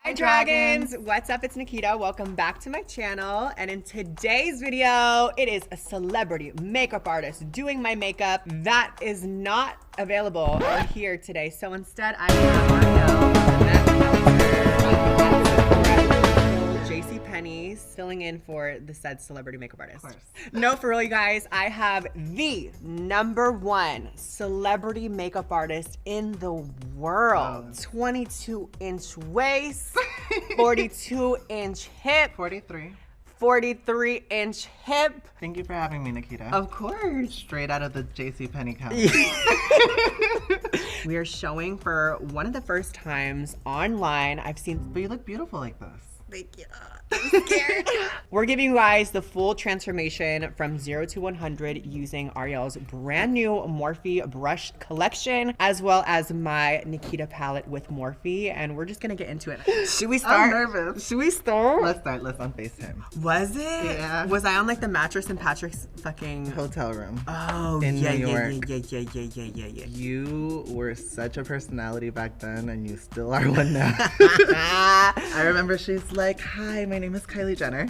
Hi dragons! What's up? It's Nikita. Welcome back to my channel. And in today's video, it is a celebrity makeup artist doing my makeup that is not available or here today. So instead, I have JCPenney's filling in for the said celebrity makeup artist. Of course. No, for real, you guys, I have the #1 celebrity makeup artist in the world. 22-inch waist, 42-inch hip, 43-inch hip. Thank you for having me, Nikita. Of course. Straight out of the JCPenney count. We are showing for one of the first times online. I've seen. But you look beautiful like this. Thank you. I'm scared. We're giving you guys the full transformation from 0 to 100 using Ariel's brand new Morphe brush collection, as well as my Nikita palette with Morphe, and we're just gonna get into it. Should we start? I'm nervous. Should we start? Let's start. Let's unface him. Was it? Yeah. Was I on like the mattress in Patrick's fucking Hotel room. Oh, in yeah, New yeah, York. yeah. You were such a personality back then, and you still are one now. I remember she's like, "Hi, my name is Kylie Jenner."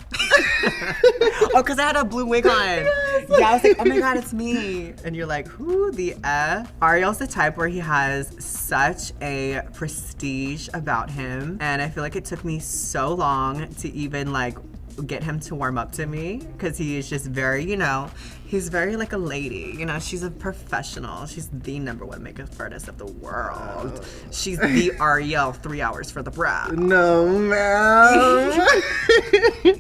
Oh, because I had a blue wig on. Yes. Yeah, I was like, oh my God, it's me. And you're like, who the F? Ariel's the type where he has such a prestige about him. And I feel like it took me so long to even like get him to warm up to me, because he is just very, you know, he's very like a lady, you know. She's a professional. She's the #1 makeup artist of the world. She's the Ariel 3 hours for the brow. No, ma'am.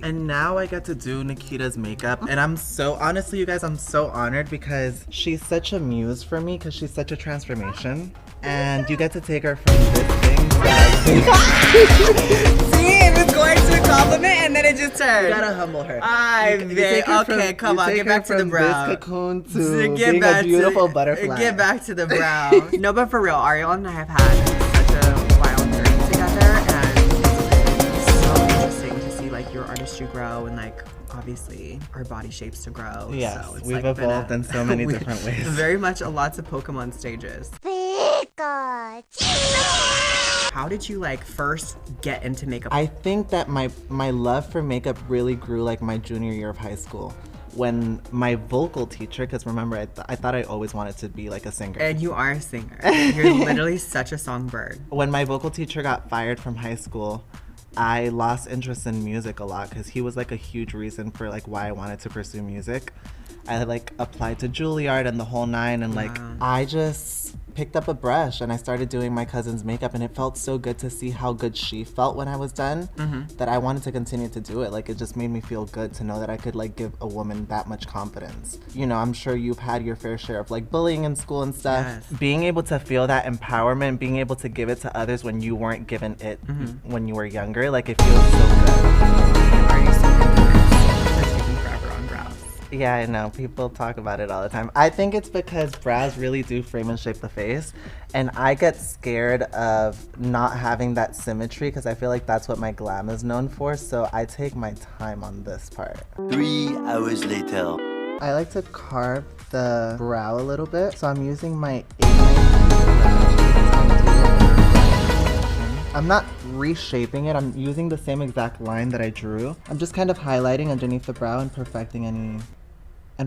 And now I get to do Nikita's makeup, and I'm so, honestly, you guys, I'm so honored because she's such a muse for me, because she's such a transformation, and you get to take her from this thing to See, it was going to a compliment and then it just turned. You gotta humble her. Okay, come on, get back to the brow. This cocoon to Get being back a beautiful to, butterfly. Get back to the brow. No, but for real, Ariel and I have had such a wild journey together, and it's so interesting to see like your artistry grow and like obviously our body shapes to grow. Yes, so it's we've like evolved in so many different ways. Very much lots of Pokemon stages. How did you like first get into makeup? I think that my love for makeup really grew like my junior year of high school, when my vocal teacher, because remember I thought I always wanted to be like a singer. And you are a singer. You're literally such a songbird. When my vocal teacher got fired from high school, I lost interest in music a lot, because he was like a huge reason for like why I wanted to pursue music. I like applied to Juilliard and the whole nine, and like I just picked up a brush and I started doing my cousin's makeup, and it felt so good to see how good she felt when I was done, that I wanted to continue to do it. Like it just made me feel good to know that I could like give a woman that much confidence. You know, I'm sure you've had your fair share of like bullying in school and stuff. Yes. Being able to feel that empowerment, being able to give it to others when you weren't given it when you were younger, like it feels so good. Are you so good? It's taking forever on brows. Yeah, I know. People talk about it all the time. I think it's because brows really do frame and shape the face. And I get scared of not having that symmetry, because I feel like that's what my glam is known for. So I take my time on this part. 3 hours later. I like to carve the brow a little bit. So I'm using my 8-inch. I'm not reshaping it. I'm using the same exact line that I drew. I'm just kind of highlighting underneath the brow and perfecting any I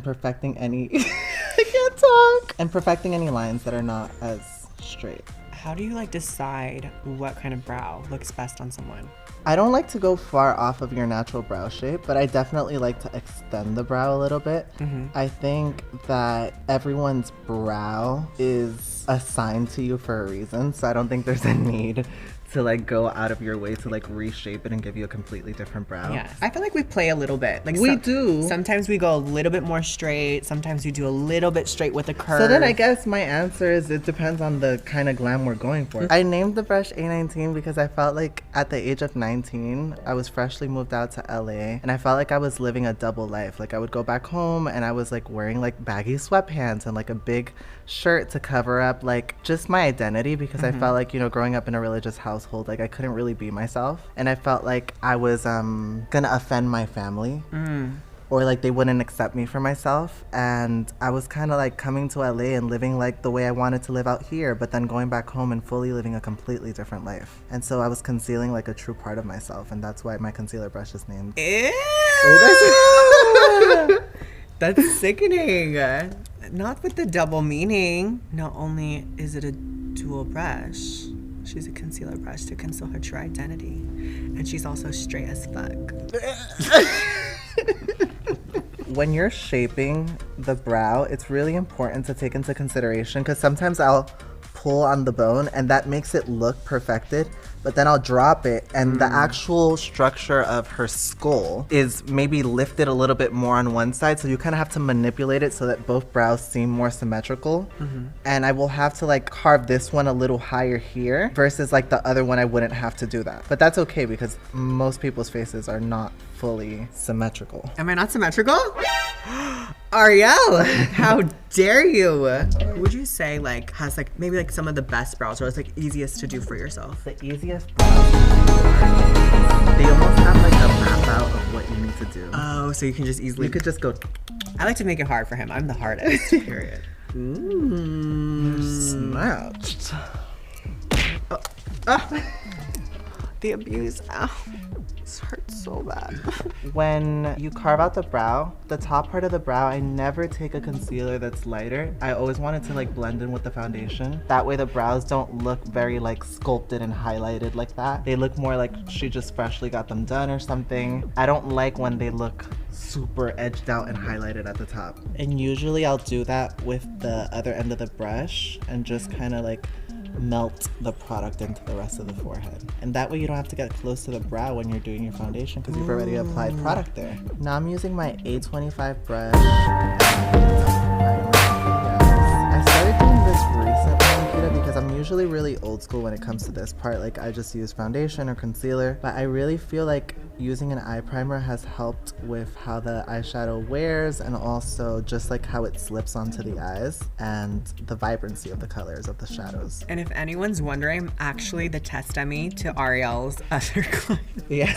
can't talk. And perfecting any lines that are not as straight. How do you like decide what kind of brow looks best on someone? I don't like to go far off of your natural brow shape, but I definitely like to extend the brow a little bit. I think that everyone's brow is assigned to you for a reason, so I don't think there's a need to like go out of your way to like reshape it and give you a completely different brow. Yes. I feel like we play a little bit. Like we do. Sometimes we go a little bit more straight. Sometimes we do a little bit straight with a curve. So then I guess my answer is it depends on the kind of glam we're going for. I named the brush A19 because I felt like at the age of 19, I was freshly moved out to LA, and I felt like I was living a double life. Like I would go back home and I was like wearing like baggy sweatpants and like a big shirt to cover up like just my identity, because I felt like, you know, growing up in a religious household, like I couldn't really be myself, and I felt like I was gonna offend my family. or like they wouldn't accept me for myself. And I was kind of like coming to LA and living like the way I wanted to live out here, but then going back home and fully living a completely different life. And so I was concealing like a true part of myself, and that's why my concealer brush is named. Ew. That's sickening. Not with the double meaning. Not only is it a dual brush, she's a concealer brush to conceal her true identity. And she's also straight as fuck. When you're shaping the brow, it's really important to take into consideration, because sometimes I'll pull on the bone and that makes it look perfected, but then I'll drop it and the actual structure of her skull is maybe lifted a little bit more on one side, so you kind of have to manipulate it so that both brows seem more symmetrical. And I will have to like carve this one a little higher here versus like the other one I wouldn't have to do that. But that's okay because most people's faces are not fully symmetrical. Am I not symmetrical? Ariel, how dare you? Who would you say like has like maybe like some of the best brows or it's like easiest to do for yourself? The easiest brows, they almost have like a map out of what you need to do. Oh, so you can just easily. You could just go. I like to make it hard for him. I'm the hardest. Period. Snatched. The abuse. Ow. This hurts so bad. When you carve out the brow, the top part of the brow, I never take a concealer that's lighter. I always want it to like blend in with the foundation. That way the brows don't look very like sculpted and highlighted like that. They look more like she just freshly got them done or something. I don't like when they look super edged out and highlighted at the top. And usually I'll do that with the other end of the brush and just kind of like melt the product into the rest of the forehead. And that way you don't have to get close to the brow when you're doing your foundation because you've already applied product there. Now I'm using my A25 brush. I started doing this recently, Nikita, because I'm usually really old school when it comes to this part. Like I just use foundation or concealer, but I really feel like using an eye primer has helped with how the eyeshadow wears and also just like how it slips onto the eyes and the vibrancy of the colors of the shadows. And if anyone's wondering, I'm actually the test dummy to Ariel's other client. Yeah.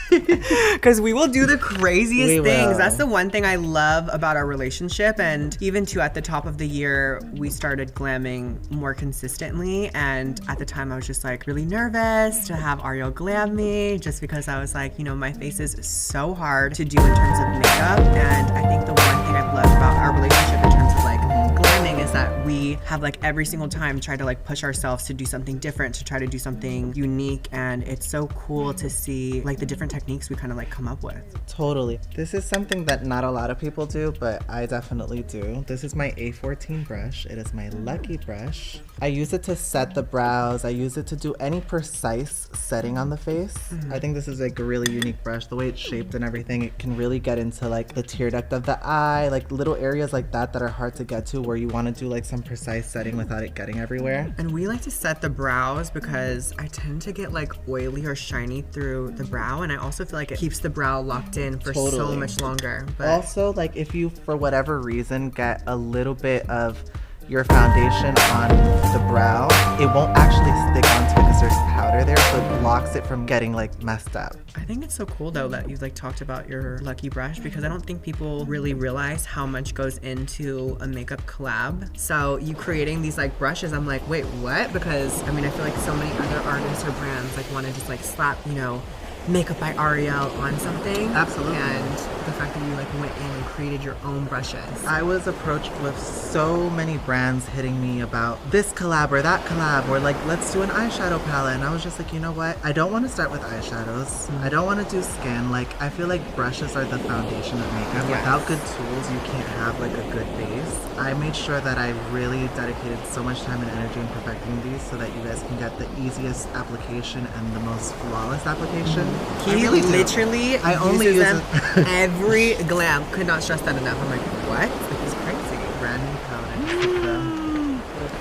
Because we will do the craziest We things. will. That's the one thing I love about our relationship. And even too, at the top of the year, we started glamming more consistently. And at the time, I was just like really nervous to have Ariel glam me, just because I was like, you know, my face is so hard to do in terms of makeup. And I think the one thing I've loved about our relationship in terms of like glamming is that we have like every single time tried to like push ourselves to do something different, to try to do something unique. And it's so cool to see like the different techniques we kind of like come up with. Totally. This is something that not a lot of people do, but I definitely do. This is my A14 brush. It is my lucky brush. I use it to set the brows. I use it to do any precise setting on the face. I think this is like a really unique brush. The way it's shaped and everything, it can really get into like the tear duct of the eye, like little areas like that that are hard to get to where you want to do like some precise setting without it getting everywhere. And we like to set the brows because I tend to get like oily or shiny through the brow, and I also feel like it keeps the brow locked in for so Totally. much longer. But Also, like if you, for whatever reason, get a little bit of your foundation on the brow, it won't actually stick onto it because there's powder there, so it blocks it from getting like messed up. I think it's so cool though that you've like talked about your lucky brush, because I don't think people really realize how much goes into a makeup collab. So you creating these like brushes, I'm like, wait, what? Because I mean, I feel like so many other artists or brands like want to just like slap, you know, makeup by Ariel on something. Absolutely. And the fact that you like went in and created your own brushes. I was approached with so many brands hitting me about this collab or that collab, or like, let's do an eyeshadow palette. And I was just like, you know what? I don't want to start with eyeshadows. I don't want to do skin. Like, I feel like brushes are the foundation of makeup. Yes. Without good tools, you can't have like a good base. I made sure that I really dedicated so much time and energy in perfecting these so that you guys can get the easiest application and the most flawless application. I He really do. literally I only uses use them it. every glam. Could not stress that enough. I'm like, what? Like, he's crazy. Brand new palette.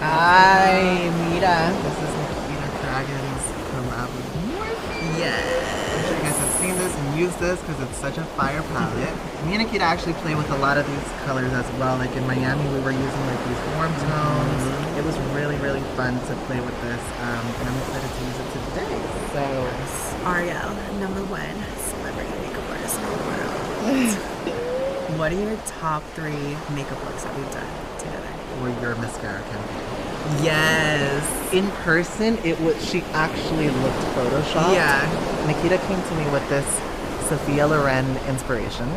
Hi, Mira. This is Nikita Dragon's collab. I'm Yes. sure you guys have seen this and used this because it's such a fire palette. Me and Nikita actually play with a lot of these colors as well. Like in Miami, we were using like these warm tones. It was really, really fun to play with this, and I'm excited to use it today. So, Ariel, #1 celebrity makeup artist in the world. What are your top 3 makeup looks that we've done together? Or your mascara campaign. Yes. In person, she actually looked photoshopped. Yeah. Nikita came to me with this Sophia Loren inspiration.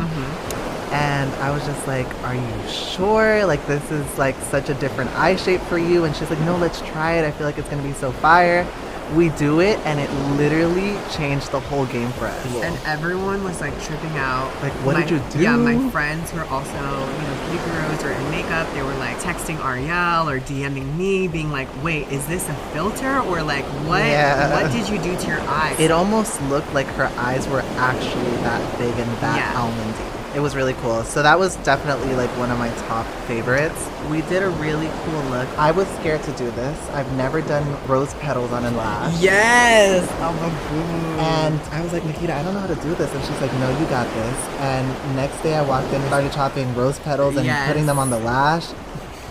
And I was just like, are you sure? Like, this is like such a different eye shape for you. And she's like, no, let's try it. I feel like it's going to be so fire. We do it, and it literally changed the whole game for us. And everyone was like tripping out. Like, what did you do? Yeah, my friends who are also, beauty gurus or in makeup, they were like texting Ariel or DMing me, being like, wait, is this a filter? Or like, what? Yeah. What did you do to your eyes? It almost looked like her eyes were actually that big and that almondy. It was really cool. So that was definitely like one of my top favorites. We did a really cool look. I was scared to do this. I've never done rose petals on a lash. Yes! Oh my god. And I was like, Nikita, I don't know how to do this. And she's like, no, you got this. And next day I walked in and started chopping rose petals and putting them on the lash.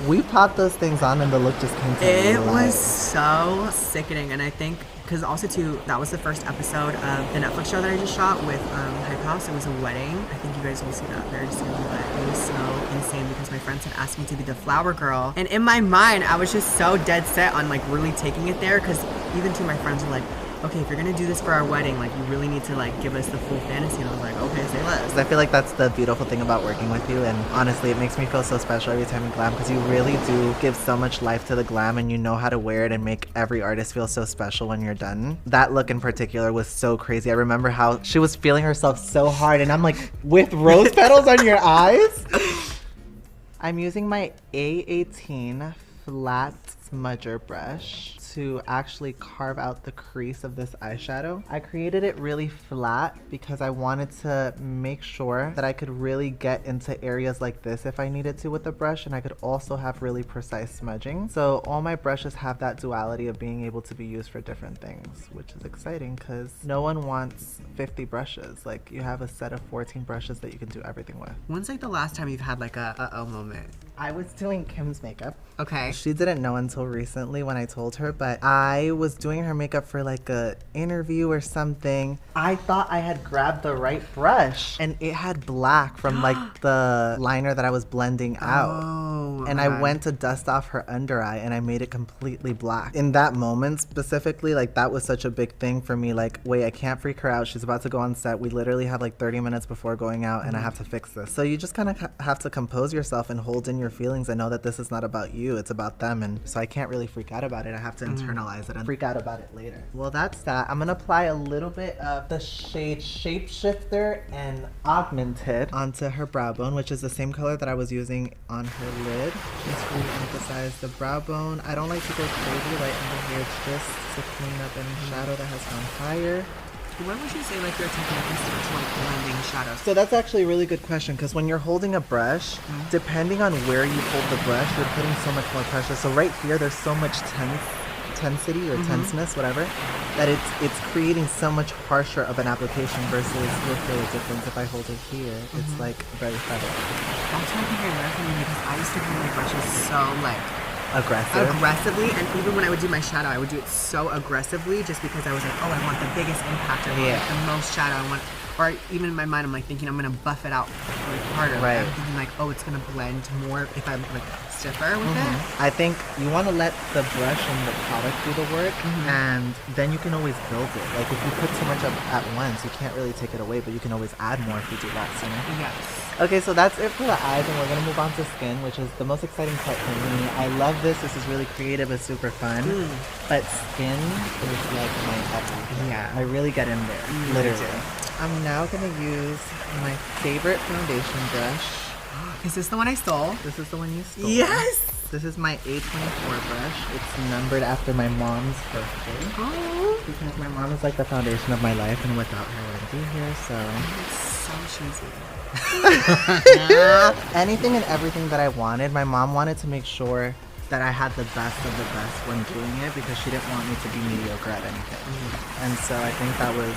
We popped those things on and the look just came to life. It was so sickening. And I think, because also too, that was the first episode of the Netflix show that I just shot with Hype House. It was a wedding. I think you guys will see that very soon. But it was so insane because my friends had asked me to be the flower girl. And in my mind, I was just so dead set on like really taking it there. Because even to my friends were like, okay, if you're gonna do this for our wedding, like you really need to like give us the full fantasy. And I was like, okay, say less. I feel like that's the beautiful thing about working with you, and honestly, it makes me feel so special every time you glam, because you really do give so much life to the glam, and you know how to wear it and make every artist feel so special when you're done. That look in particular was so crazy. I remember how she was feeling herself so hard, and I'm like, with rose petals on your eyes? I'm using my A18 flat smudger brush to actually carve out the crease of this eyeshadow. I created it really flat because I wanted to make sure that I could really get into areas like this if I needed to with the brush, and I could also have really precise smudging. So all my brushes have that duality of being able to be used for different things, which is exciting because no one wants 50 brushes. Like, you have a set of 14 brushes that you can do everything with. When's like the last time you've had like a uh-oh moment? I was doing Kim's makeup. Okay. She didn't know until recently when I told her, but I was doing her makeup for like a interview or something. I thought I had grabbed the right brush and it had black from like the liner that I was blending out. Oh, and I went to dust off her under eye and I made it completely black. In that moment specifically, like that was such a big thing for me. Like, wait, I can't freak her out. She's about to go on set. We literally have like 30 minutes before going out and I have to fix this. So you just kind of have to compose yourself and hold in your feelings and know that this is not about you, it's about them. And so I can't really freak out about it. I have to internalize it and freak out about it later. Well, that's that. I'm gonna apply a little bit of the shade Shapeshifter and Augmented onto her brow bone, which is the same color that I was using on her lid. Just really emphasize the brow bone. I don't like to go crazy right under here, just to clean up any shadow that has gone higher. What would you say like your technique is to like blending shadows? So that's actually a really good question, because when you're holding a brush, depending on where you hold the brush, you're putting so much more pressure. So right here, there's so much tensity or tenseness, whatever, that it's creating so much harsher of an application versus you'll feel a difference if I hold it here. It's like very feathery. That's what I think I learned from you, because I used to do my brushes so like aggressively, and even when I would do my shadow, I would do it so aggressively just because I was like, oh, I want the biggest impact, I want like, the most shadow, I want, or even in my mind I'm like thinking I'm gonna buff it out like harder. Right. I'm thinking like, oh, it's gonna blend more if I'm like stiffer with it. I think you want to let the brush and the product do the work, and then you can always build it. Like, if you put too much up at once, you can't really take it away, but you can always add more if you do less, you know? Yes. Okay, so that's it for the eyes, and we're gonna move on to skin, which is the most exciting part for me. I love this. This is really creative. It's super fun. But skin is like my everything. Yeah. I really get in there, literally. I'm now gonna use my favorite foundation brush. Is this the one I stole? This is the one you stole. Yes! This is my A24 brush. It's numbered after my mom's birthday. Oh. Because my mom is like the foundation of my life, and without her I wouldn't be here, so... It's so cheesy. Anything and everything that I wanted, my mom wanted to make sure that I had the best of the best when doing it, because she didn't want me to be mediocre at anything. And so I think that was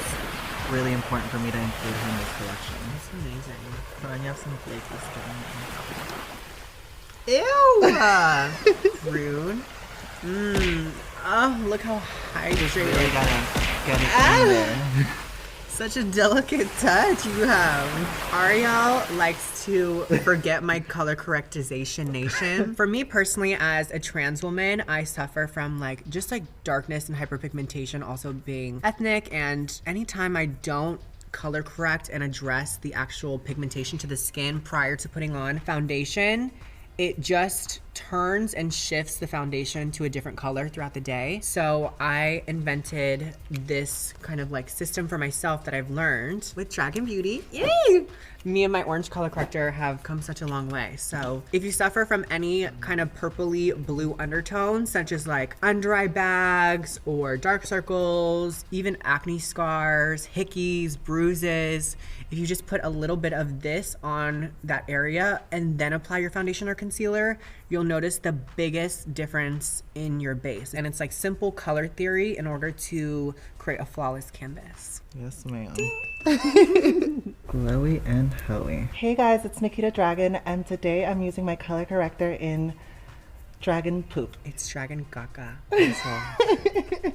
really important for me to include her in this collection. That's amazing. So and you have some flaky skin. Ew! Rude. Oh, look how hydrated. Just really gotta get it in there. Such a delicate touch you have. Ariel likes to forget my color correctization nation. For me personally, as a trans woman, I suffer from like just like darkness and hyperpigmentation, also being ethnic, and anytime I don't color correct and address the actual pigmentation to the skin prior to putting on foundation, it just turns and shifts the foundation to a different color throughout the day. So I invented this kind of like system for myself that I've learned with Dragon Beauty. Yay! Me and my orange color corrector have come such a long way. So if you suffer from any kind of purpley blue undertones, such as like under eye bags or dark circles, even acne scars, hickeys, bruises, if you just put a little bit of this on that area and then apply your foundation or concealer, you'll notice the biggest difference in your base. And it's like simple color theory in order to create a flawless canvas. Yes, ma'am. Glowy and hoey. Hey guys, it's Nikita Dragon, and today I'm using my color corrector in Dragon Poop. It's Dragon Gaga.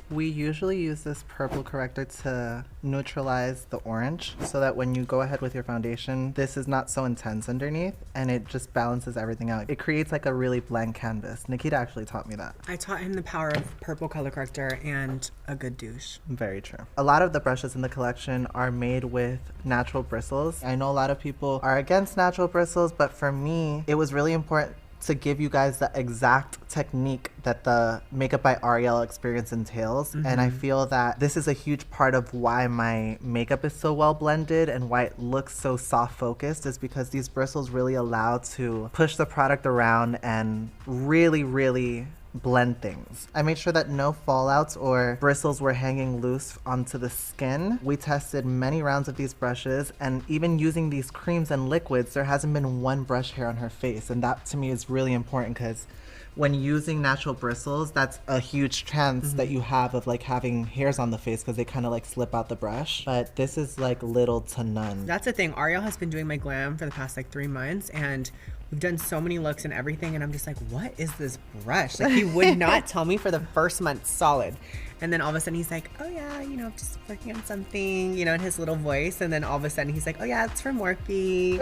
We usually use this purple corrector to neutralize the orange so that when you go ahead with your foundation, this is not so intense underneath and it just balances everything out. It creates like a really blank canvas. Nikita actually taught me that. I taught him the power of purple color corrector and a good douche. Very true. A lot of the brushes in the collection are made with natural bristles. I know a lot of people are against natural bristles, but for me, it was really important to give you guys the exact technique that the Makeup by Ariel experience entails. And I feel that this is a huge part of why my makeup is so well blended and why it looks so soft focused, is because these bristles really allow to push the product around and really blend things. I made sure that no fallouts or bristles were hanging loose onto the skin. We tested many rounds of these brushes, and even using these creams and liquids, there hasn't been one brush hair on her face, and that to me is really important because when using natural bristles, that's a huge chance that you have of like having hairs on the face because they kind of like slip out the brush. But this is like little to none. That's the thing. Ariel has been doing my glam for the past like 3 months, and we've done so many looks and everything, and I'm just like, what is this brush? Like, he would not tell me for the first month solid. And then all of a sudden he's like, oh yeah, you know, just working on something, you know, in his little voice. And then all of a sudden he's like, oh yeah, it's for Morphe.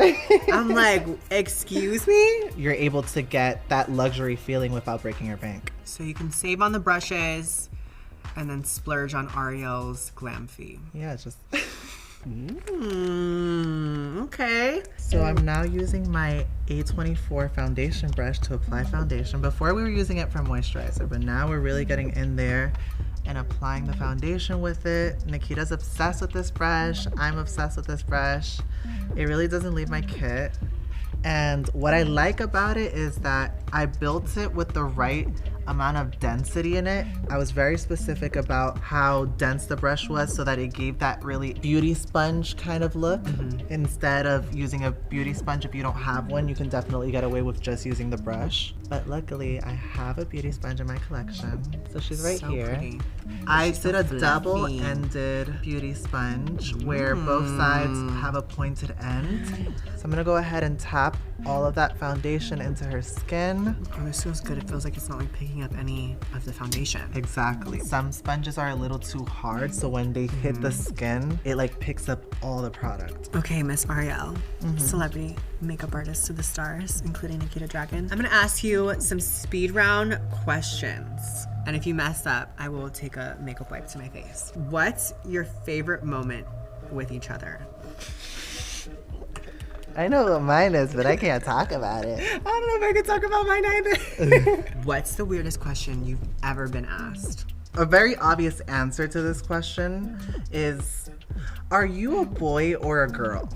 I'm like, excuse me? You're able to get that luxury feeling without breaking your bank. So you can save on the brushes and then splurge on Ariel's glam fee. Yeah, it's just... Okay. So I'm now using my A24 foundation brush to apply foundation. Before we were using it for moisturizer, but now we're really getting in there and applying the foundation with it. Nikita's obsessed with this brush. I'm obsessed with this brush. It really doesn't leave my kit. And what I like about it is that I built it with the right amount of density in it. I was very specific about how dense the brush was so that it gave that really beauty sponge kind of look. Instead of using a beauty sponge, if you don't have one, you can definitely get away with just using the brush. But luckily, I have a beauty sponge in my collection. So she's right So here. pretty. I She's so did a fluffy. double-ended beauty sponge where both sides have a pointed end. So I'm gonna go ahead and tap all of that foundation into her skin. Oh, this feels good. It feels like it's not like picking up any of the foundation. Exactly. Some sponges are a little too hard, so when they hit the skin, it like picks up all the product. Okay, Miss Ariel, celebrity makeup artist to the stars, including Nikita Dragon. I'm gonna ask you some speed round questions. And if you mess up, I will take a makeup wipe to my face. What's your favorite moment with each other? I know what mine is, but I can't talk about it. I don't know if I can talk about mine either. What's the weirdest question you've ever been asked? A very obvious answer to this question is, are you a boy or a girl?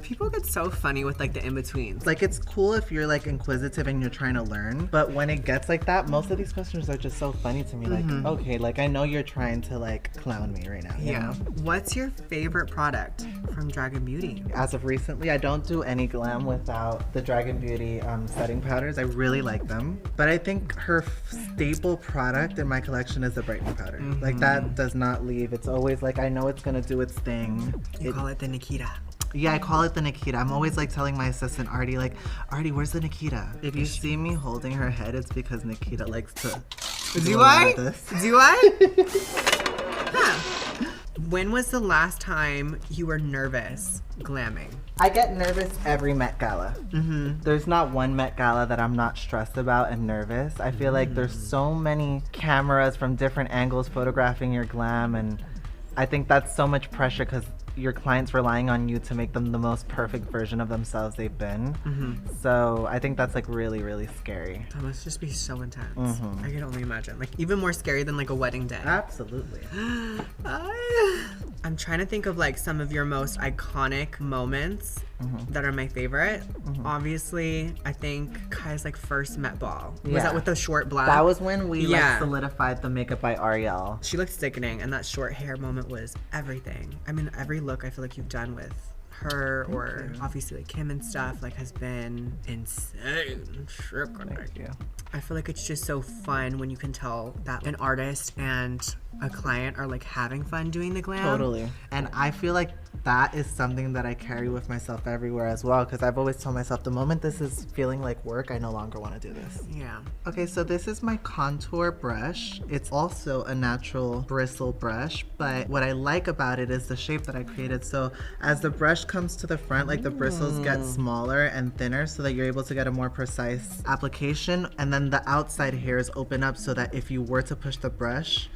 People get so funny with like the in-betweens. Like, it's cool if you're like inquisitive and you're trying to learn, but when it gets like that, most of these questions are just so funny to me. Like, okay, like I know you're trying to like clown me right now. You know? What's your favorite product from Dragon Beauty? As of recently, I don't do any glam without the Dragon Beauty setting powders. I really like them. But I think her staple product in my collection is the brightening powder. Like, that does not leave. It's always like, I know it's gonna do its thing. You call it the Nikita. Yeah, I call it the Nikita. I'm always like telling my assistant Artie, like, Artie, where's the Nikita? If you see me holding her head, it's because Nikita likes to Do I? this. Do I? Huh. When was the last time you were nervous glamming? I get nervous every Met Gala. There's not one Met Gala that I'm not stressed about and nervous. I feel like there's so many cameras from different angles photographing your glam, and I think that's so much pressure because your client's relying on you to make them the most perfect version of themselves they've been. So I think that's like really, really scary. That must just be so intense. I can only imagine. Like even more scary than like a wedding day. Absolutely. I'm trying to think of like some of your most iconic moments that are my favorite. Obviously, I think Kai's like first Met Ball. Was that with the short black? That was when we like solidified the makeup by Ariel. She looked sickening, and that short hair moment was everything. I mean, every look I feel like you've done with her or obviously like Kim and stuff like has been insane. Thank you. I feel like it's just so fun when you can tell that an artist and a client are like having fun doing the glam. Totally. And I feel like that is something that I carry with myself everywhere as well, because I've always told myself the moment this is feeling like work, I no longer want to do this. Yeah. Okay, so this is my contour brush. It's also a natural bristle brush, but what I like about it is the shape that I created. So as the brush comes to the front, like the bristles get smaller and thinner so that you're able to get a more precise application, and then the outside hairs open up so that if you were to push the brush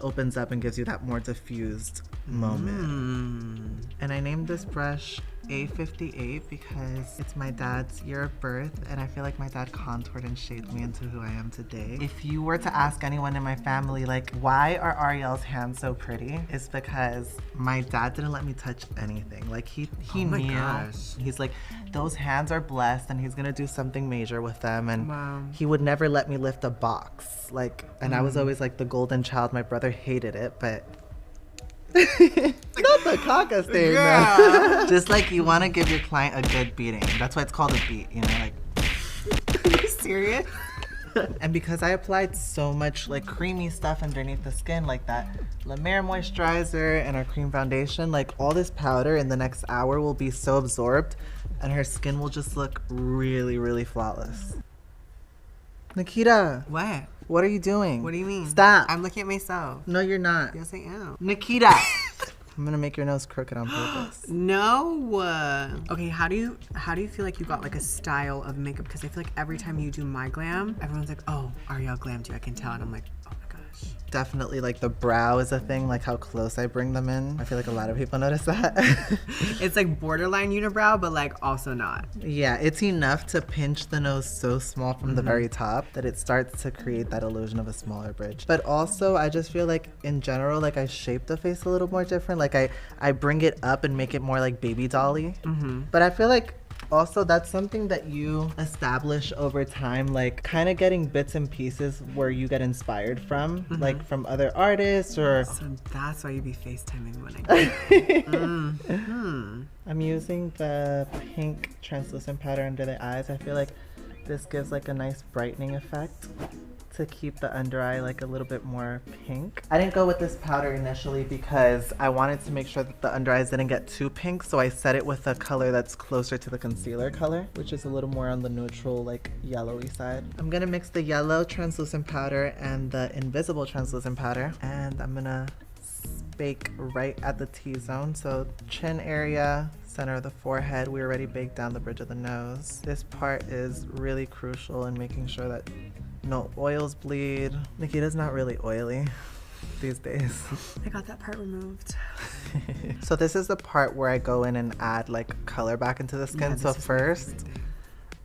opens up and gives you that more diffused moment. And I named this brush A58 because it's my dad's year of birth, and I feel like my dad contoured and shaped me into who I am today. If you were to ask anyone in my family, like, why are Ariel's hands so pretty? It's because my dad didn't let me touch anything. Like, he knew. Gosh. He's like, those hands are blessed, and he's gonna do something major with them. And he would never let me lift a box. Like, and I was always like the golden child. My brother hated it, but not the caca stain, man. Just like you want to give your client a good beating. That's why it's called a beat, you know, like. Are you serious? And because I applied so much like creamy stuff underneath the skin, like that La Mer moisturizer and our cream foundation, like all this powder in the next hour will be so absorbed and her skin will just look really, really flawless. Nikita. What? What are you doing? What do you mean? Stop. I'm looking at myself. No, you're not. Yes, I am. Nikita. I'm gonna make your nose crooked on purpose. No. Okay, how do you feel like you got like a style of makeup? Because I feel like every time you do my glam, everyone's like, oh, Ariel glammed you. I can tell. And I'm like, oh my gosh. Definitely like the brow is a thing, like how close I bring them in. I feel like a lot of people notice that. It's like borderline unibrow, but like also not. Yeah, it's enough to pinch the nose so small from the very top that it starts to create that illusion of a smaller bridge. But also, I just feel like in general, like I shape the face a little more different. Like I bring it up and make it more like baby dolly. But I feel like also that's something that you establish over time, like kind of getting bits and pieces where you get inspired from, like from other artists or... So that's why you be FaceTiming when I I'm using the pink translucent powder under the eyes. I feel like this gives like a nice brightening effect to keep the under eye like a little bit more pink. I didn't go with this powder initially because I wanted to make sure that the under eyes didn't get too pink, so I set it with a color that's closer to the concealer color, which is a little more on the neutral, like yellowy side. I'm gonna mix the yellow translucent powder and the invisible translucent powder, and I'm gonna bake right at the T-zone, so chin area, center of the forehead. We already baked down the bridge of the nose. This part is really crucial in making sure that no oils bleed. Nikita's not really oily these days. I got that part removed. So this is the part where I go in and add like color back into the skin. So first,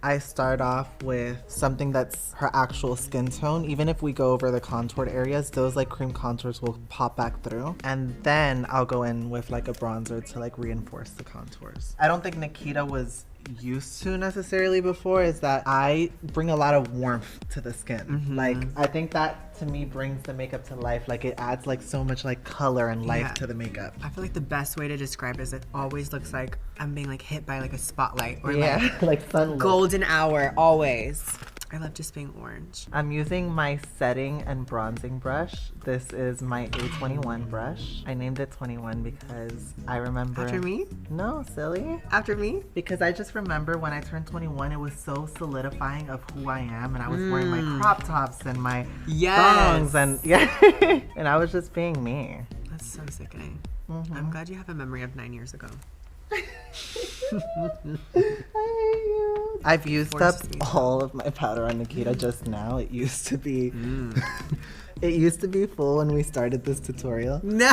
I start off with something that's her actual skin tone. Even if we go over the contoured areas, those like cream contours will pop back through. And then I'll go in with like a bronzer to like reinforce the contours. I don't think Nikita was used to necessarily before is that I bring a lot of warmth to the skin. Like I think that to me brings the makeup to life. Like it adds like so much like color and life to the makeup. I feel like the best way to describe it is it always looks like I'm being like hit by like a spotlight or like sunlight. Golden hour, always. I love just being orange. I'm using my setting and bronzing brush. This is my A21 brush. I named it 21 because I remember... After me? No, silly. After me? Because I just remember when I turned 21, it was so solidifying of who I am, and I was wearing my crop tops and my thongs and and I was just being me. That's so sickening. I'm glad you have a memory of 9 years ago. I've used up Forces me. all of my powder on Nikita just now. It used to be it used to be full when we started this tutorial. No.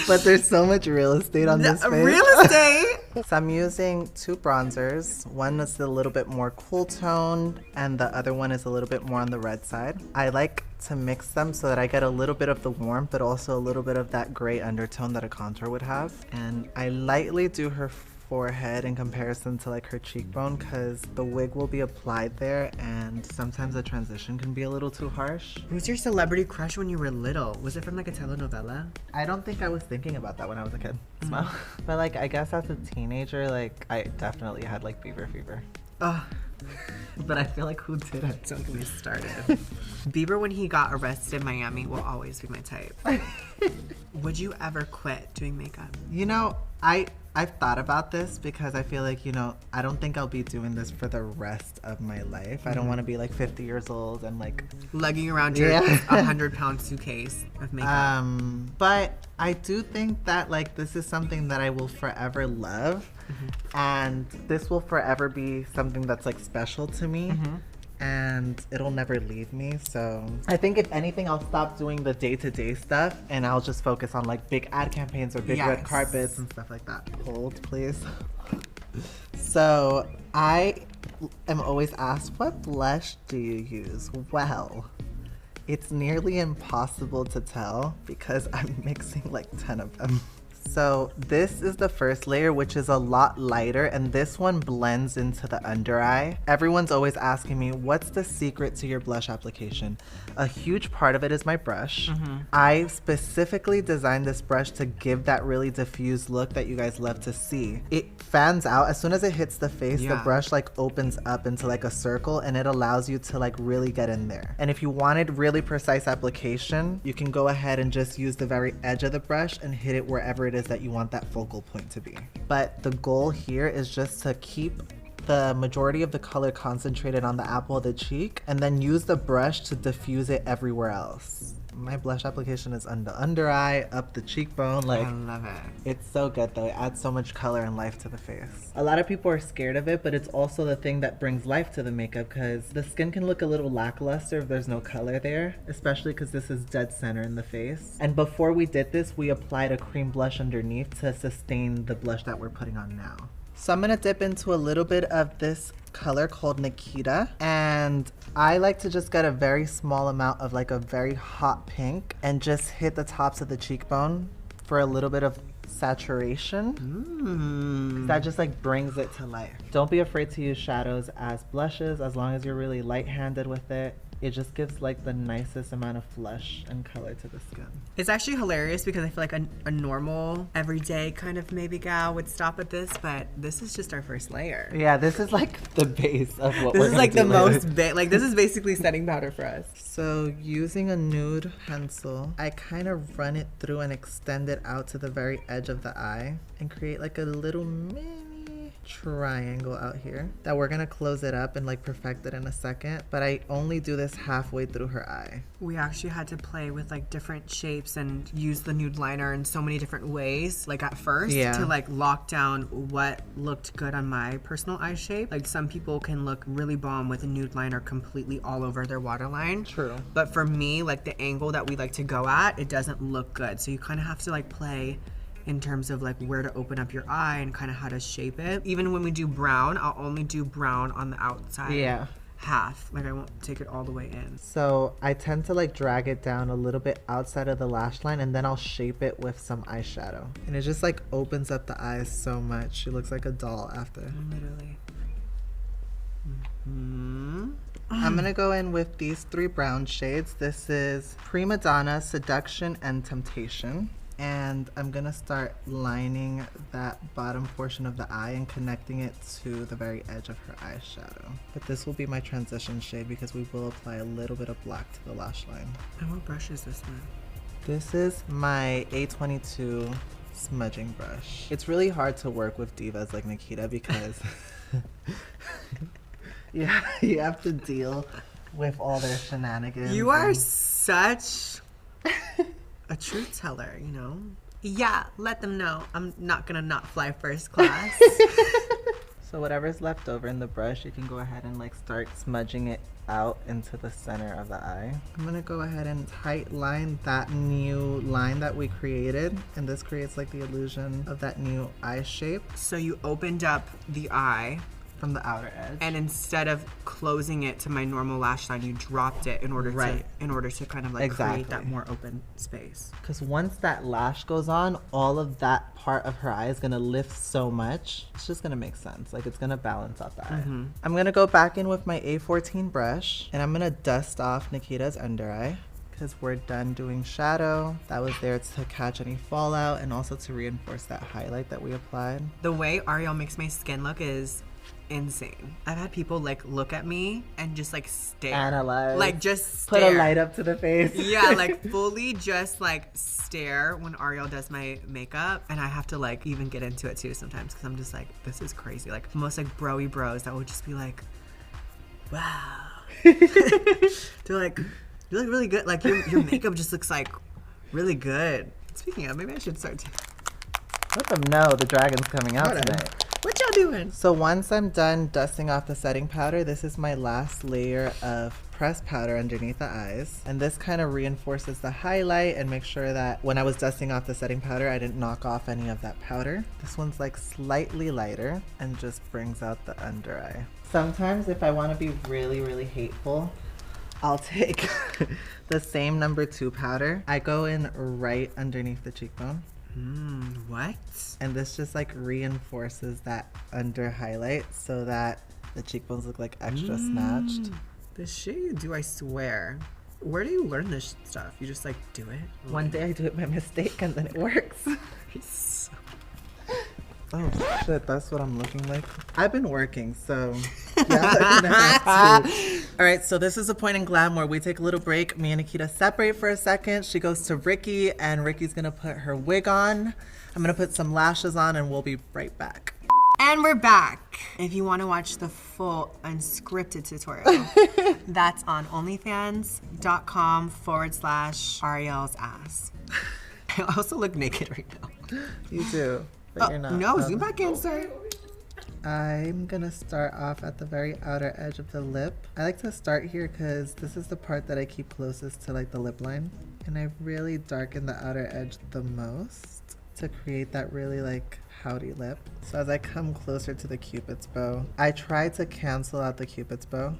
But there's so much real estate on this face. Real estate? So I'm using 2 bronzers. One is a little bit more cool toned and the other one is a little bit more on the red side. I like to mix them so that I get a little bit of the warmth but also a little bit of that gray undertone that a contour would have. And I lightly do her forehead in comparison to like her cheekbone because the wig will be applied there and sometimes the transition can be a little too harsh. Who's your celebrity crush when you were little? Was it from like a telenovela? I don't think I was thinking about that when I was a kid. Smile. But like I guess as a teenager, like I definitely had like Bieber fever. Oh, But I feel like who didn't? don't get me started. Bieber, when he got arrested in Miami, will always be my type. Would you ever quit doing makeup? You know, I've thought about this because I feel like, you know, I don't think I'll be doing this for the rest of my life. I don't want to be like 50 years old and like Lugging around your 100-pound suitcase of makeup. But I do think that like this is something that I will forever love and this will forever be something that's like special to me. And it'll never leave me. So I think if anything, I'll stop doing the day-to-day stuff and I'll just focus on like big ad campaigns or big red carpets and stuff like that. Hold, please. So I am always asked, what blush do you use? Well, it's nearly impossible to tell because I'm mixing like 10 of them. So this is the first layer, which is a lot lighter, and this one blends into the under eye. Everyone's always asking me, what's the secret to your blush application? A huge part of it is my brush. I specifically designed this brush to give that really diffused look that you guys love to see. It fans out. As soon as it hits the face, the brush like opens up into like a circle and it allows you to like really get in there. And if you wanted really precise application, you can go ahead and just use the very edge of the brush and hit it wherever it is that you want that focal point to be. But the goal here is just to keep the majority of the color concentrated on the apple of the cheek and then use the brush to diffuse it everywhere else. My blush application is on the under eye, up the cheekbone. Like, I love it. It's so good though. It adds so much color and life to the face. A lot of people are scared of it, but it's also the thing that brings life to the makeup because the skin can look a little lackluster if there's no color there, especially because this is dead center in the face. And before we did this, we applied a cream blush underneath to sustain the blush that we're putting on now. So I'm gonna dip into a little bit of this color called Nikita, and I like to just get a very small amount of like a very hot pink and just hit the tops of the cheekbone for a little bit of saturation. That just like brings it to life. Don't be afraid to use shadows as blushes as long as you're really light-handed with it. It just gives like the nicest amount of flush and color to the skin. It's actually hilarious because I feel like a normal, everyday kind of maybe gal would stop at this, but this is just our first layer. Yeah, this is like the base of what This we're is like the later. most like this is basically setting powder for us. So using a nude pencil, I kind of run it through and extend it out to the very edge of the eye and create like a little mini triangle out here that we're gonna close it up and like perfect it in a second, but I only do this halfway through her eye. We actually had to play with like different shapes and use the nude liner in so many different ways, like at first, to like lock down what looked good on my personal eye shape. Like some people can look really bomb with a nude liner completely all over their waterline. True. But for me, like the angle that we like to go at, it doesn't look good. So you kind of have to like play in terms of like where to open up your eye and kind of how to shape it. Even when we do brown, I'll only do brown on the outside half. Like I won't take it all the way in. So I tend to like drag it down a little bit outside of the lash line and then I'll shape it with some eyeshadow. And it just like opens up the eyes so much. She looks like a doll after. Literally. I'm gonna go in with these 3 brown shades. This is Prima Donna, Seduction, and Temptation. And I'm gonna start lining that bottom portion of the eye and connecting it to the very edge of her eyeshadow. But this will be my transition shade because we will apply a little bit of black to the lash line. And what brush is this one? This is my A22 smudging brush. It's really hard to work with divas like Nikita because you have to deal with all their shenanigans. You are such a truth teller, you know? Yeah, let them know I'm not gonna not fly first class. So whatever's left over in the brush, you can go ahead and like start smudging it out into the center of the eye. I'm gonna go ahead and tight line that new line that we created, and this creates like the illusion of that new eye shape So you opened up the eye, from the outer edge. and instead of closing it to my normal lash line, you dropped it in order Right. to kind of like Exactly. create that more open space. Because once that lash goes on, all of that part of her eye is gonna lift so much. It's just gonna make sense. Like it's gonna balance out the eye. I'm gonna go back in with my A14 brush, and I'm gonna dust off Nikita's under eye, because we're done doing shadow. That was there to catch any fallout and also to reinforce that highlight that we applied. The way Ariel makes my skin look is insane. I've had people like look at me and just like stare. Analyze. Like just Put stare. a light up to the face. Yeah, like fully just like stare when Ariel does my makeup, and I have to like even get into it too sometimes because I'm just like, this is crazy. Like most like broy bros that would just be like, wow. They're like, you look really good. Like your makeup just looks like really good. Speaking of, maybe I should start. Let them know the dragon's coming out Whatever. tonight. What y'all doing? So once I'm done dusting off the setting powder, this is my last layer of pressed powder underneath the eyes. And this kind of reinforces the highlight and makes sure that when I was dusting off the setting powder, I didn't knock off any of that powder. This one's like slightly lighter and just brings out the under eye. Sometimes if I want to be really, really hateful, I'll take the same number 2 powder. I go in right underneath the cheekbone. What? And this just like reinforces that under highlight so that the cheekbones look like extra snatched. The shit you do, I swear. Where do you learn this stuff? You just like do it? One day I do it by mistake and then it works. So- Oh shit, that's what I'm looking like. I've been working, so yeah, I'm gonna have to. All right, so this is a point in glam where we take a little break. Me and Nikita separate for a second. She goes to Ricky, and Ricky's gonna put her wig on. I'm gonna put some lashes on, and we'll be right back. And we're back. If you want to watch the full unscripted tutorial, that's on onlyfans.com/Ariel's ass. I also look naked right now. You do, but you're not. No, zoom back in, sir. I'm gonna start off at the very outer edge of the lip. I like to start here because this is the part that I keep closest to like the lip line. And I really darken the outer edge the most to create that really like pouty lip. So as I come closer to the Cupid's bow, I try to cancel out the Cupid's bow.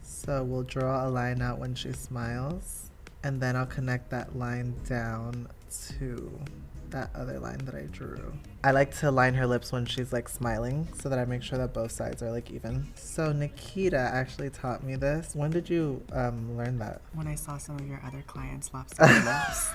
So we'll draw a line out when she smiles, and then I'll connect that line down to that other line that I drew. I like to line her lips when she's like smiling so that I make sure that both sides are like even. So Nikita actually taught me this. When did you learn that? When I saw some of your other clients lobster lips.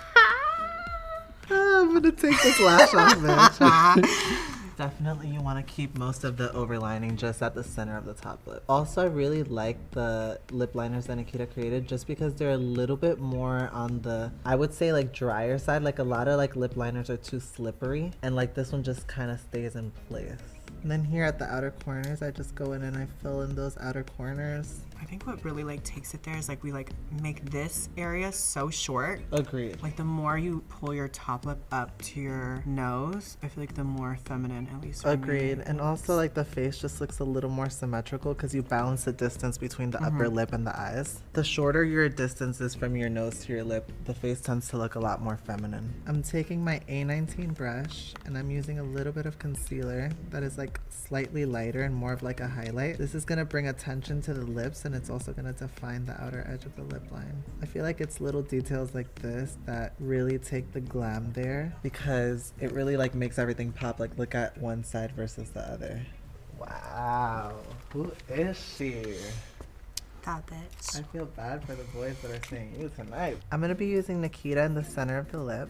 I'm gonna take this lash off, bitch. Definitely you want to keep most of the overlining just at the center of the top lip. Also, I really like the lip liners that Nikita created just because they're a little bit more on the, I would say like drier side. Like a lot of like lip liners are too slippery, and like this one just kind of stays in place. And then here at the outer corners, I just go in and I fill in those outer corners. I think what really like takes it there is like we like make this area so short. Agreed. Like the more you pull your top lip up to your nose, I feel like the more feminine, at least for me. Agreed. And also like the face just looks a little more symmetrical because you balance the distance between the upper lip and the eyes. The shorter your distance is from your nose to your lip, the face tends to look a lot more feminine. I'm taking my A19 brush and I'm using a little bit of concealer that is like slightly lighter and more of like a highlight. This is going to bring attention to the lips, and it's also going to define the outer edge of the lip line. I feel like it's little details like this that really take the glam there because it really like makes everything pop. Like look at one side versus the other. Wow, who is she? That bitch. I feel bad for the boys that are seeing you tonight. I'm gonna be using Nikita in the center of the lip.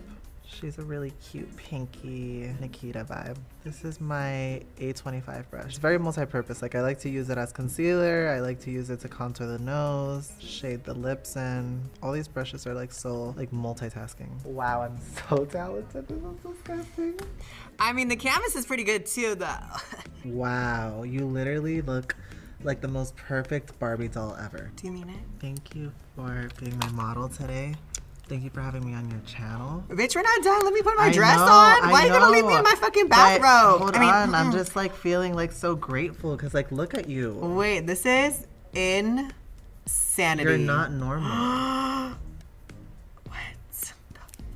She's a really cute pinky Nikita vibe. This is my A25 brush. It's very multi-purpose. Like I like to use it as concealer. I like to use it to contour the nose, shade the lips in. All these brushes are like so like multitasking. Wow, I'm so talented. This is disgusting. I mean, the canvas is pretty good too, though. Wow, you literally look like the most perfect Barbie doll ever. Do you mean it? Thank you for being my model today. Thank you for having me on your channel. Bitch, we're not done. Let me put my I dress know, on. Why I are you gonna leave know. me in my fucking But bathrobe? hold on, I'm just like feeling like so grateful because like look at you. Wait, this is insanity. You're not normal. What?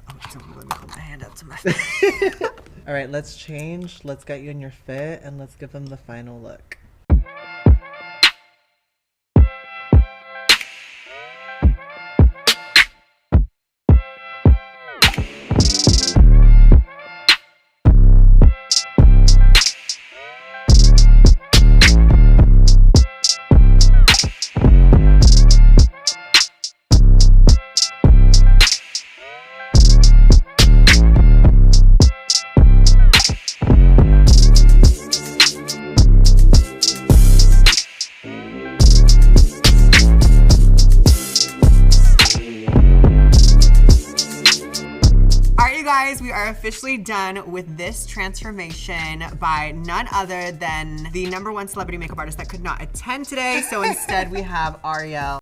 Oh, don't let me put my hand up to my face. All right, let's change. Let's get you in your fit and let's give them the final look. We are officially done with this transformation by none other than the #1 celebrity makeup artist that could not attend today. So instead we have Ariel.